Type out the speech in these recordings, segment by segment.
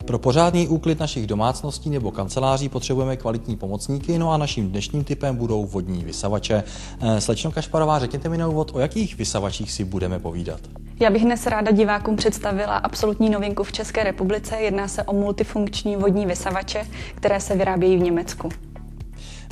Pro pořádný úklid našich domácností nebo kanceláří potřebujeme kvalitní pomocníky, no a naším dnešním typem budou vodní vysavače. Slečno Kašparová, řekněte mi na úvod, o jakých vysavačích si budeme povídat. Já bych dnes ráda divákům představila absolutní novinku v České republice. Jedná se o multifunkční vodní vysavače, které se vyrábějí v Německu.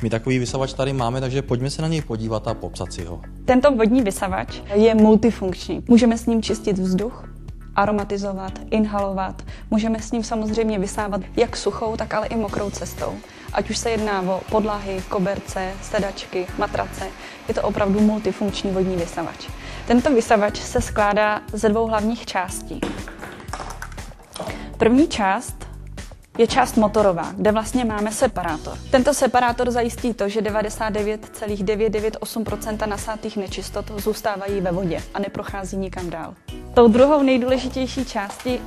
My takový vysavač tady máme, takže pojďme se na něj podívat a popsat si ho. Tento vodní vysavač je multifunkční. Můžeme s ním čistit vzduch, aromatizovat, inhalovat. Můžeme s ním samozřejmě vysávat jak suchou, tak ale i mokrou cestou. Ať už se jedná o podlahy, koberce, sedačky, matrace, je to opravdu multifunkční vodní vysavač. Tento vysavač se skládá ze dvou hlavních částí. První část je část motorová, kde vlastně máme separátor. Tento separátor zajistí to, že 99,998% nasátých nečistot zůstávají ve vodě a neprochází nikam dál. Tou druhou nejdůležitější částí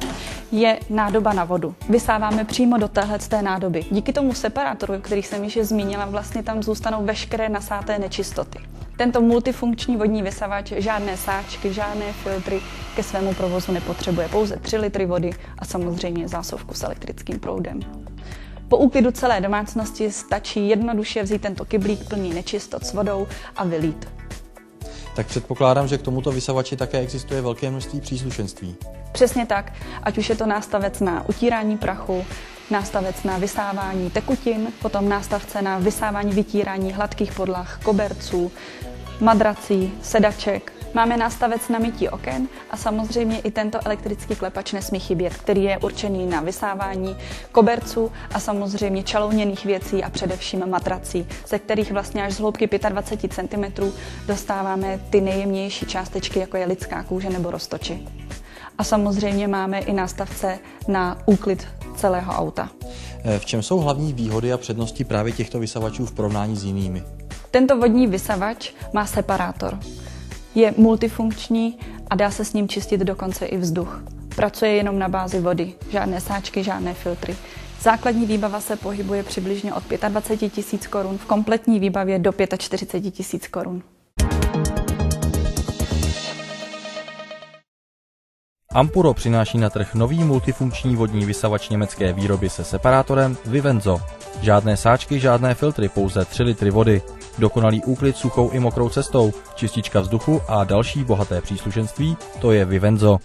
je nádoba na vodu. Vysáváme přímo do téhleté nádoby. Díky tomu separátoru, který jsem již zmínila, vlastně tam zůstanou veškeré nasáté nečistoty. Tento multifunkční vodní vysavač žádné sáčky, žádné filtry ke svému provozu nepotřebuje, pouze 3 litry vody a samozřejmě zásuvku s elektrickým proudem. Po úklidu celé domácnosti stačí jednoduše vzít tento kyblík plný nečistot s vodou a vylít. Tak předpokládám, že k tomuto vysavači také existuje velké množství příslušenství. Přesně tak, ať už je to nástavec na utírání prachu, nástavec na vysávání tekutin, potom nástavce na vysávání, vytírání hladkých podlah, koberců, madrací, sedaček. Máme nástavec na mytí oken a samozřejmě i tento elektrický klepač nesmí chybět, který je určený na vysávání koberců a samozřejmě čalouněných věcí a především matrací, ze kterých vlastně až z hloubky 25 cm dostáváme ty nejjemnější částečky, jako je lidská kůže nebo roztoči. A samozřejmě máme i nástavce na úklid celého auta. V čem jsou hlavní výhody a přednosti právě těchto vysavačů v porovnání s jinými? Tento vodní vysavač má separátor. Je multifunkční a dá se s ním čistit dokonce i vzduch. Pracuje jenom na bázi vody, žádné sáčky, žádné filtry. Základní výbava se pohybuje přibližně od 25 000 korun, v kompletní výbavě do 45 000 korun. Ampuro přináší na trh nový multifunkční vodní vysavač německé výroby se separátorem Vivenzo. Žádné sáčky, žádné filtry, pouze 3 litry vody. Dokonalý úklid suchou i mokrou cestou, čistička vzduchu a další bohaté příslušenství, to je Vivenzo.